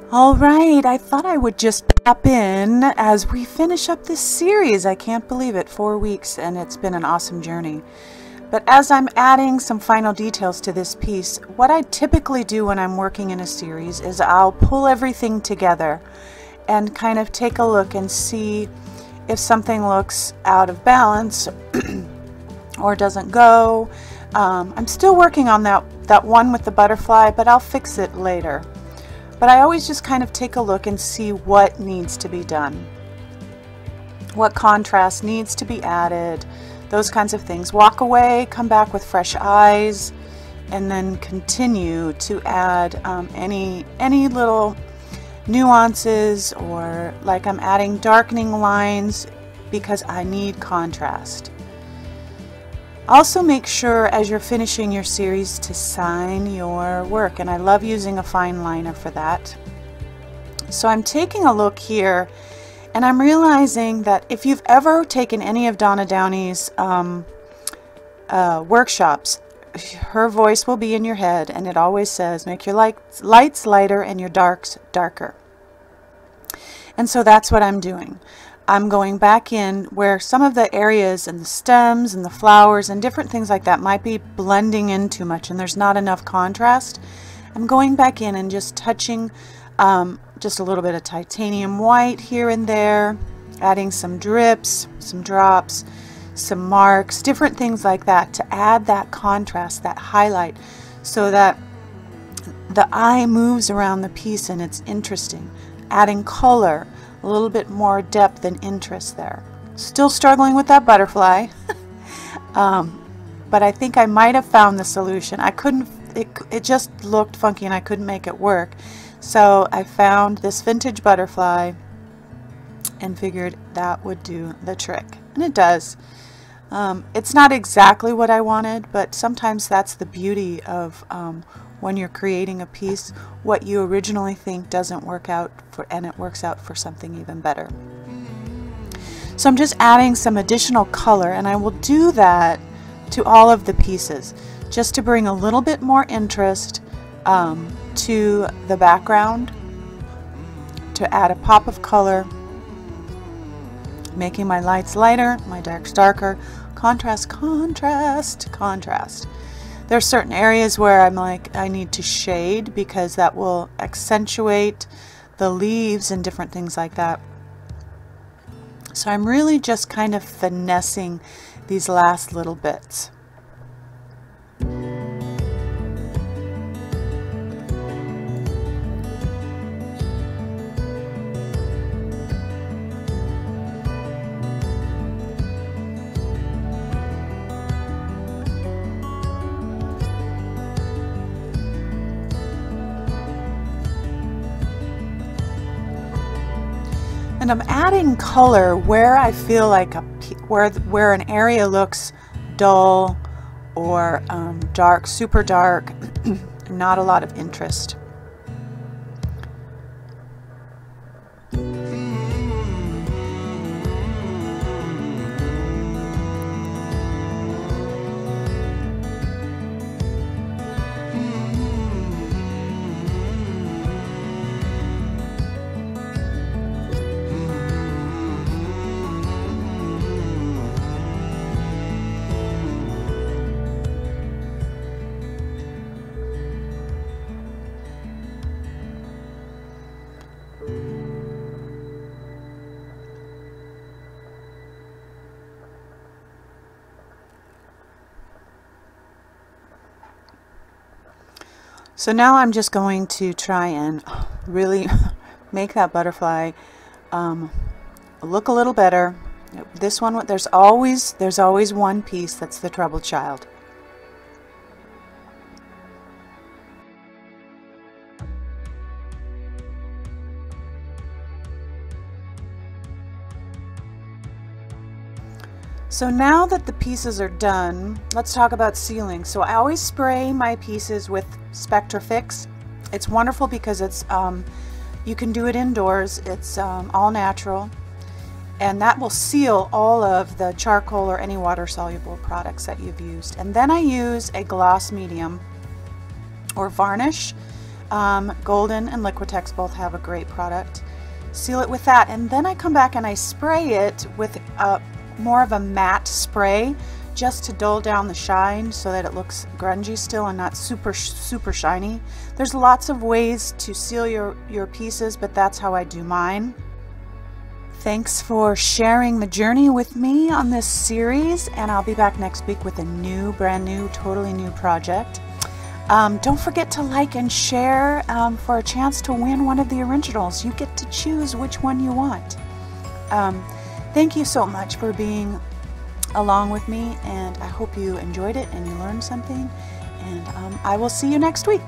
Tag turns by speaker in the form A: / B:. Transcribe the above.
A: All right, I thought I would just pop in as we finish up this series. I can't believe it, 4 weeks, and it's been an awesome journey. But as I'm adding some final details to this piece, what I typically do when I'm working in a series is I'll pull everything together and kind of take a look and see if something looks out of balance or doesn't go. I'm still working on that one with the butterfly, but I'll fix it later. But I always just kind of take a look and see what needs to be done, what contrast needs to be added, those kinds of things. Walk away, come back with fresh eyes, and then continue to add any little nuances, or like I'm adding darkening lines because I need contrast. Also make sure as you're finishing your series to sign your work, and I love using a fine liner for that. So I'm taking a look here and I'm realizing that if you've ever taken any of Donna Downey's workshops, her voice will be in your head, and it always says make your lights lighter and your darks darker. And so that's what I'm doing. I'm going back in where some of the areas and the stems and the flowers and different things like that might be blending in too much and there's not enough contrast. I'm going back in and just touching just a little bit of titanium white here and there, adding some drips, some drops, some marks, different things like that to add that contrast, that highlight, so that the eye moves around the piece and it's interesting. Adding color, a little bit more depth and interest there. Still struggling with that butterfly, but I think I might have found the solution. I couldn't it just looked funky and I couldn't make it work. So I found this vintage butterfly and figured that would do the trick, and it does. It's not exactly what I wanted, but sometimes that's the beauty of when you're creating a piece. What you originally think doesn't work out and it works out for something even better. So I'm just adding some additional color, and I will do that to all of the pieces just to bring a little bit more interest to the background, to add a pop of color, making my lights lighter, my darks darker, contrast, contrast, contrast. There are certain areas where I'm like, I need to shade because that will accentuate the leaves and different things like that. So I'm really just kind of finessing these last little bits. And I'm adding color where I feel like where an area looks dull or dark, super dark, not a lot of interest. So now I'm just going to try and really make that butterfly look a little better. This one, there's always one piece that's the troubled child. So now that the pieces are done, let's talk about sealing. So I always spray my pieces with Spectrafix. It's wonderful because it's you can do it indoors. It's all natural, and that will seal all of the charcoal or any water-soluble products that you've used. And then I use a gloss medium or varnish. Golden and Liquitex both have a great product. Seal it with that, and then I come back and I spray it with more of a matte spray just to dull down the shine so that it looks grungy still and not super shiny. There's lots of ways to seal your pieces, but that's how I do mine. Thanks for sharing the journey with me on this series, and I'll be back next week with a brand new, totally new project. Don't forget to like and share for a chance to win one of the originals. You get to choose which one you want. Thank you so much for being along with me, and I hope you enjoyed it and you learned something, and I will see you next week.